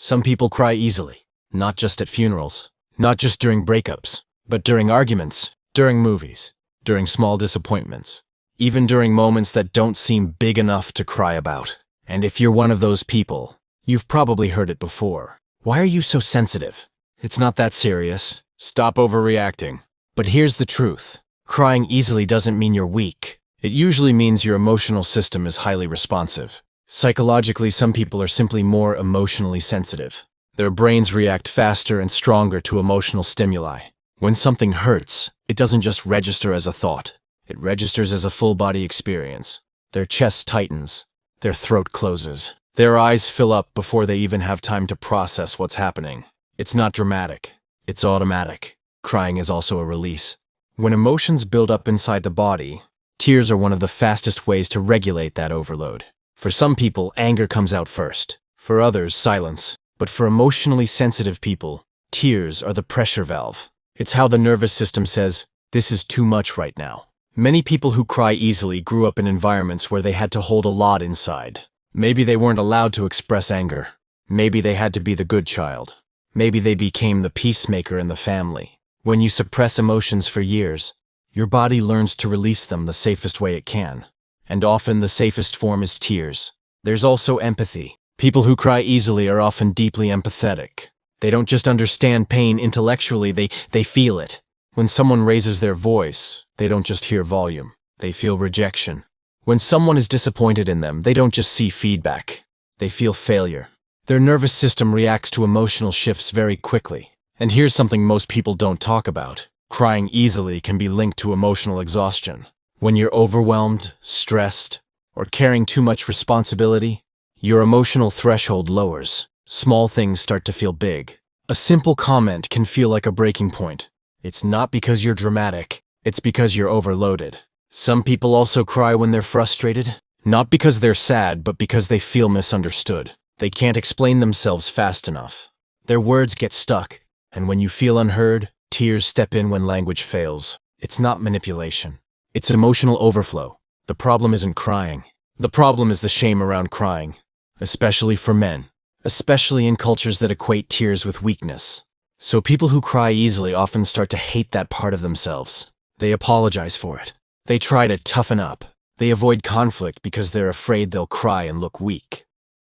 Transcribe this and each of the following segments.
Some people cry easily, not just at funerals, not just during breakups, but during arguments, during movies, during small disappointments, even during moments that don't seem big enough to cry about. And if you're one of those people, you've probably heard it before. Why are you so sensitive? It's not that serious. Stop overreacting. But here's the truth. Crying easily doesn't mean you're weak. It usually means your emotional system is highly responsive. Psychologically, some people are simply more emotionally sensitive. Their brains react faster and stronger to emotional stimuli. When something hurts, it doesn't just register as a thought. It registers as a full-body experience. Their chest tightens. Their throat closes. Their eyes fill up before they even have time to process what's happening. It's not dramatic. It's automatic. Crying is also a release. When emotions build up inside the body, tears are one of the fastest ways to regulate that overload. For some people, anger comes out first. For others, silence. But for emotionally sensitive people, tears are the pressure valve. It's how the nervous system says, "This is too much right now." Many people who cry easily grew up in environments where they had to hold a lot inside. Maybe they weren't allowed to express anger. Maybe they had to be the good child. Maybe they became the peacemaker in the family. When you suppress emotions for years, your body learns to release them the safest way it can. And often the safest form is tears. There's also empathy. People who cry easily are often deeply empathetic. They don't just understand pain intellectually, they feel it. When someone raises their voice, they don't just hear volume, they feel rejection. When someone is disappointed in them, they don't just see feedback, they feel failure. Their nervous system reacts to emotional shifts very quickly. And here's something most people don't talk about. Crying easily can be linked to emotional exhaustion. When you're overwhelmed, stressed, or carrying too much responsibility, your emotional threshold lowers. Small things start to feel big. A simple comment can feel like a breaking point. It's not because you're dramatic, it's because you're overloaded. Some people also cry when they're frustrated, not because they're sad, but because they feel misunderstood. They can't explain themselves fast enough. Their words get stuck, and when you feel unheard, tears step in when language fails. It's not manipulation. It's emotional overflow. The problem isn't crying. The problem is the shame around crying, especially for men, especially in cultures that equate tears with weakness. So people who cry easily often start to hate that part of themselves. They apologize for it. They try to toughen up. They avoid conflict because they're afraid they'll cry and look weak.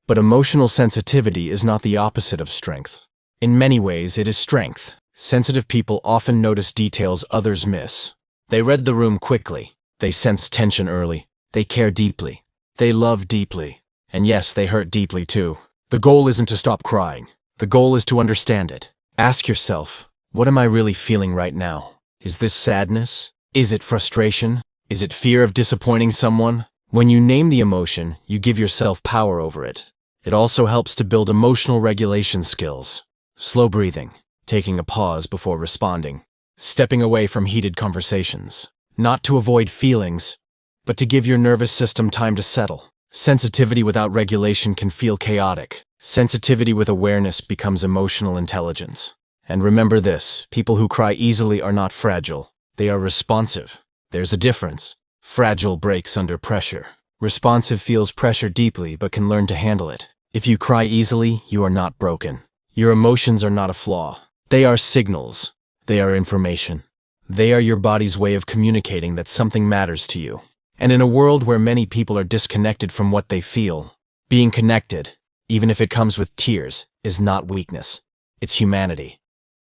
But emotional sensitivity is not the opposite of strength. In many ways, it is strength. Sensitive people often notice details others miss. They read the room quickly. They sense tension early. They care deeply. They love deeply. And yes, they hurt deeply too. The goal isn't to stop crying. The goal is to understand it. Ask yourself, what am I really feeling right now? Is this sadness? Is it frustration? Is it fear of disappointing someone? When you name the emotion, you give yourself power over it. It also helps to build emotional regulation skills. Slow breathing, taking a pause before responding, stepping away from heated conversations. Not to avoid feelings, but to give your nervous system time to settle. Sensitivity without regulation can feel chaotic. Sensitivity with awareness becomes emotional intelligence. And remember this, people who cry easily are not fragile. They are responsive. There's a difference. Fragile breaks under pressure. Responsive feels pressure deeply but can learn to handle it. If you cry easily, you are not broken. Your emotions are not a flaw. They are signals. They are information. They are your body's way of communicating that something matters to you. And in a world where many people are disconnected from what they feel, being connected, even if it comes with tears, is not weakness. It's humanity.